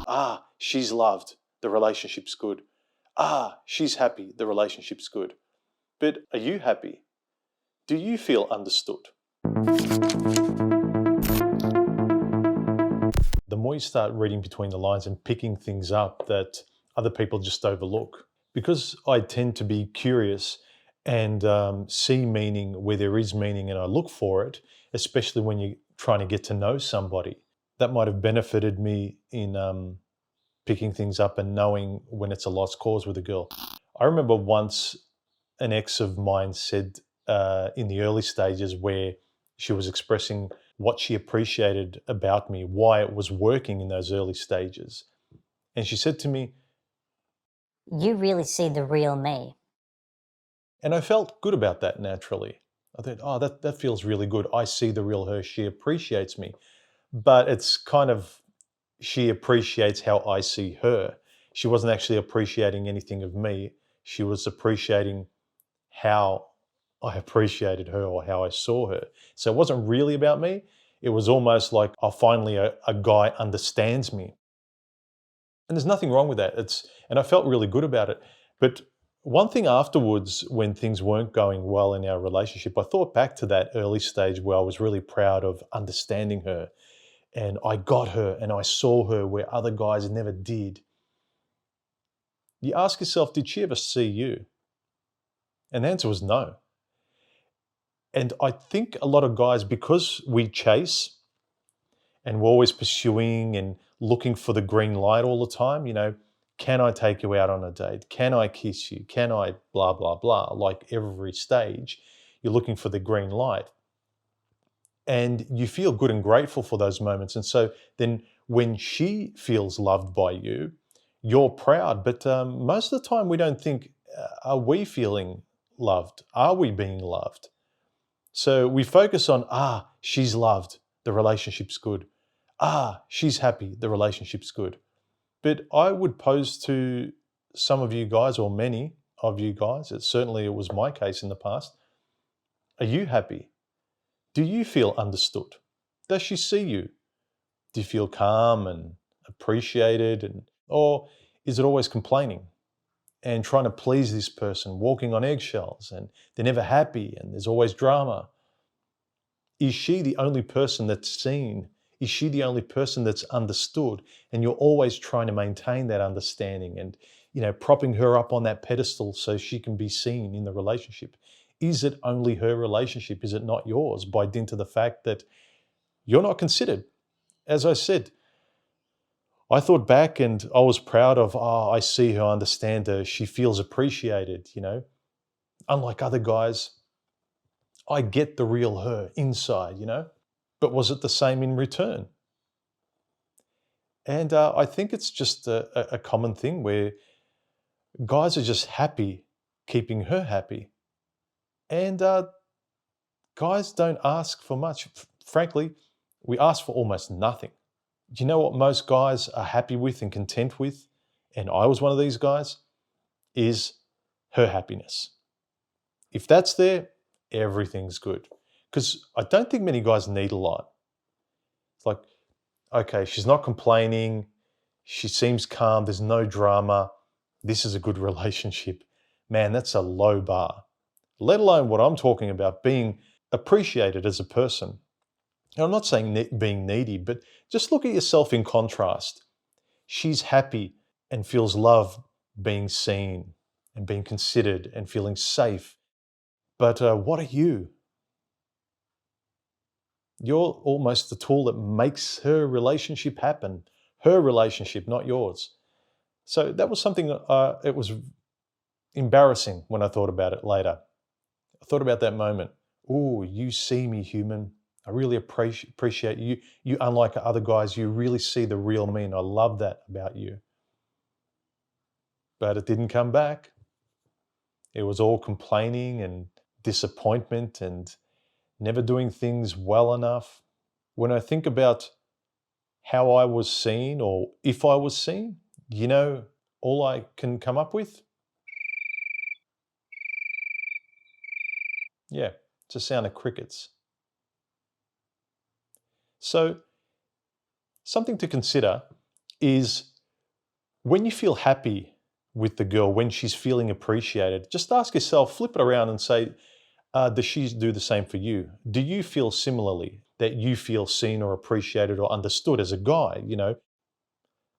Ah, she's loved, the relationship's good. Ah, she's happy, the relationship's good. But are you happy? Do you feel understood? The more you start reading between the lines and picking things up that other people just overlook, because I tend to be curious and see meaning where there is meaning and I look for it, especially when you're trying to get to know somebody. That might have benefited me in picking things up and knowing when it's a lost cause with a girl. I remember once an ex of mine said in the early stages where she was expressing what she appreciated about me, why it was working in those early stages. And she said to me, "You really see the real me." and I felt good about that naturally. I thought, oh, that feels really good. I see the real her. She appreciates me. But it's kind of, she appreciates how I see her. She wasn't actually appreciating anything of me. She was appreciating how I appreciated her or how I saw her. So it wasn't really about me. It was almost like, oh, finally a guy understands me. And there's nothing wrong with that. And I felt really good about it. But one thing afterwards, when things weren't going well in our relationship, I thought back to that early stage where I was really proud of understanding her and I got her and I saw her where other guys never did. You ask yourself, did she ever see you? And the answer was no. And I think a lot of guys, because we chase and we're always pursuing and looking for the green light all the time, can I take you out on a date? Can I kiss you? Can I blah, blah, blah? Like every stage, you're looking for the green light. And you feel good and grateful for those moments. And so then when she feels loved by you, you're proud. But most of the time, we don't think, are we feeling loved? Are we being loved? So we focus on, she's loved, the relationship's good. She's happy, the relationship's good. But I would pose to some of you guys, or many of you guys, certainly it was my case in the past, are you happy? Do you feel understood? Does she see you? Do you feel calm and appreciated? Or is it always complaining and trying to please this person, walking on eggshells, and they're never happy and there's always drama? Is she the only person that's seen? Is she the only person that's understood? And you're always trying to maintain that understanding and, propping her up on that pedestal so she can be seen in the relationship. Is it only her relationship? Is it not yours, by dint of the fact that you're not considered? As I said, I thought back and I was proud of, I see her, I understand her, she feels appreciated, Unlike other guys, I get the real her inside, But was it the same in return? And I think it's just a common thing where guys are just happy keeping her happy. And guys don't ask for much. Frankly, we ask for almost nothing. Do you know what most guys are happy with and content with? And I was one of these guys, is her happiness. If that's there, everything's good. Because I don't think many guys need a lot. It's like, okay, she's not complaining. She seems calm. There's no drama. This is a good relationship. Man, that's a low bar. Let alone what I'm talking about, being appreciated as a person. And I'm not saying being needy, but just look at yourself in contrast. She's happy and feels love being seen and being considered and feeling safe. But what are you? You're almost the tool that makes her relationship happen. Her relationship, not yours. So that was something, it was embarrassing when I thought about it later. I thought about that moment. Oh, you see me, human. I really appreciate you. You, unlike other guys, you really see the real me, and I love that about you. But it didn't come back. It was all complaining and disappointment and never doing things well enough. When I think about how I was seen, or if I was seen, all I can come up with? Yeah, it's a sound of crickets. So something to consider is When you feel happy with the girl, when she's feeling appreciated, just ask yourself, flip it around and say, does she do the same for you? Do you feel similarly, that you feel seen or appreciated or understood as a guy?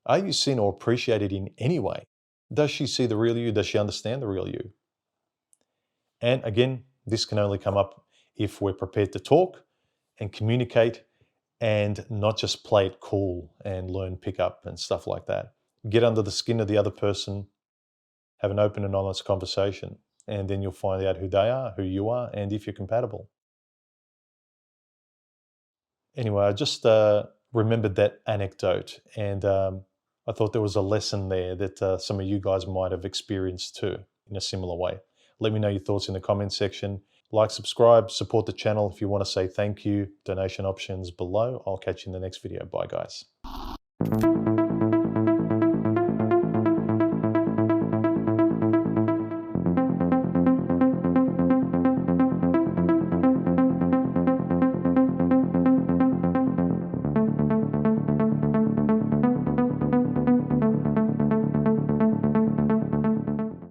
Are you seen or appreciated in any way? Does she see the real you? Does she understand the real you? And again, this can only come up if we're prepared to talk and communicate and not just play it cool and learn pickup and stuff like that. Get under the skin of the other person, have an open and honest conversation, and then you'll find out who they are, who you are, and if you're compatible. Anyway, I just remembered that anecdote, and I thought there was a lesson there that some of you guys might have experienced too in a similar way. Let me know your thoughts in the comment section. Like, subscribe, support the channel if you want to say thank you. Donation options below. I'll catch you in the next video. Bye, guys.